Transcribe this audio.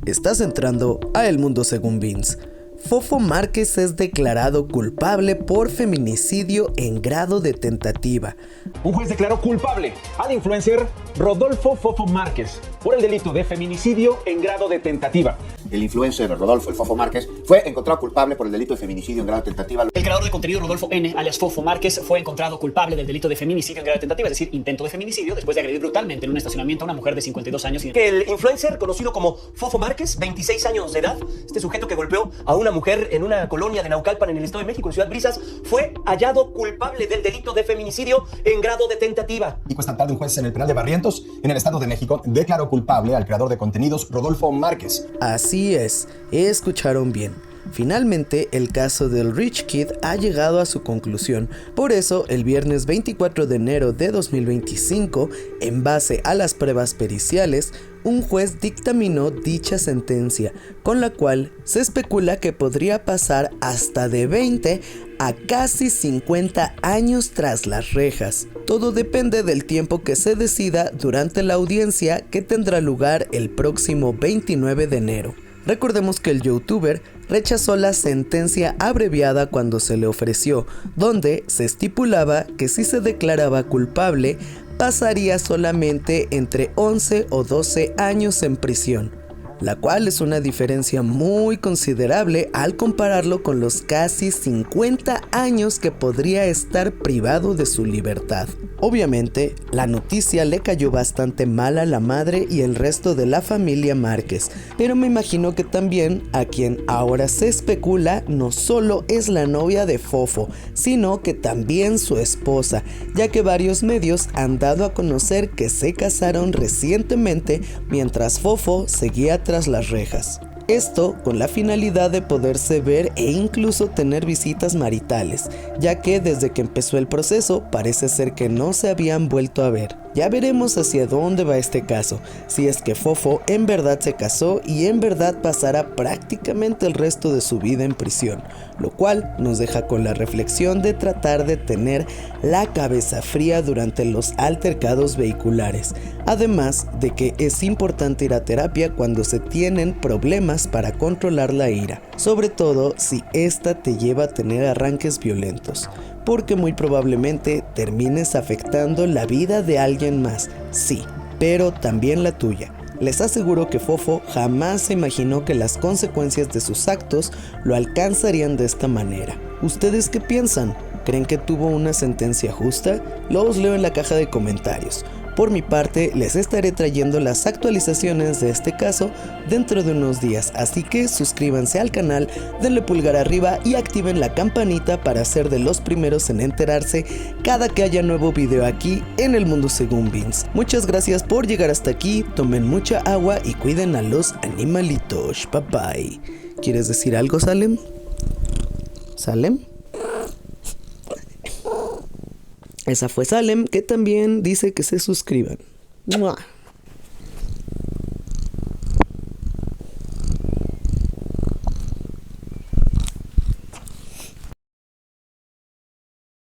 Estás entrando a El Mundo Según Vince. Fofo Márquez es declarado culpable por feminicidio en grado de tentativa. Un juez declaró culpable al influencer Rodolfo Fofo Márquez por el delito de feminicidio en grado de tentativa. El influencer Rodolfo el Fofo Márquez fue encontrado culpable por el delito de feminicidio en grado de tentativa. El creador de contenido Rodolfo N, alias Fofo Márquez, fue encontrado culpable del delito de feminicidio en grado de tentativa, es decir, intento de feminicidio, después de agredir brutalmente en un estacionamiento a una mujer de 52 años. Que el influencer, conocido como Fofo Márquez, 26 años de edad, este sujeto que golpeó a una mujer en una colonia de Naucalpan, en el Estado de México, en Ciudad Brisas, fue hallado culpable del delito de feminicidio en grado de tentativa. Y esta tarde un juez en el penal de Barrientos, en el Estado de México, declaró culpable al creador de contenidos Rodolfo Márquez. Así es, escucharon bien. Finalmente, el caso del Rich Kid ha llegado a su conclusión. Por eso, el viernes 24 de enero de 2025, en base a las pruebas periciales, un juez dictaminó dicha sentencia, con la cual se especula que podría pasar hasta de 20 a casi 50 años tras las rejas. Todo depende del tiempo que se decida durante la audiencia que tendrá lugar el próximo 29 de enero. Recordemos que el youtuber rechazó la sentencia abreviada cuando se le ofreció, donde se estipulaba que si se declaraba culpable, pasaría solamente entre 11 o 12 años en prisión, la cual es una diferencia muy considerable al compararlo con los casi 50 años que podría estar privado de su libertad. Obviamente, la noticia le cayó bastante mal a la madre y el resto de la familia Márquez, pero me imagino que también a quien ahora se especula no solo es la novia de Fofo, sino que también su esposa, ya que varios medios han dado a conocer que se casaron recientemente mientras Fofo seguía tras las rejas. Esto con la finalidad de poderse ver e incluso tener visitas maritales, ya que desde que empezó el proceso parece ser que no se habían vuelto a ver. Ya veremos hacia dónde va este caso, si es que Fofo en verdad se casó y en verdad pasará prácticamente el resto de su vida en prisión, lo cual nos deja con la reflexión de tratar de tener la cabeza fría durante los altercados vehiculares, además de que es importante ir a terapia cuando se tienen problemas para controlar la ira, sobre todo si esta te lleva a tener arranques violentos, porque muy probablemente termines afectando la vida de alguien más, sí, pero también la tuya. Les aseguro que Fofo jamás se imaginó que las consecuencias de sus actos lo alcanzarían de esta manera. ¿Ustedes qué piensan? ¿Creen que tuvo una sentencia justa? Los leo en la caja de comentarios. Por mi parte, les estaré trayendo las actualizaciones de este caso dentro de unos días, así que suscríbanse al canal, denle pulgar arriba y activen la campanita para ser de los primeros en enterarse cada que haya nuevo video aquí en El Mundo Según Vince. Muchas gracias por llegar hasta aquí, tomen mucha agua y cuiden a los animalitos. Bye bye. ¿Quieres decir algo, Salem? ¿Salem? Esa fue Salem, que también dice que se suscriban. ¡Mua!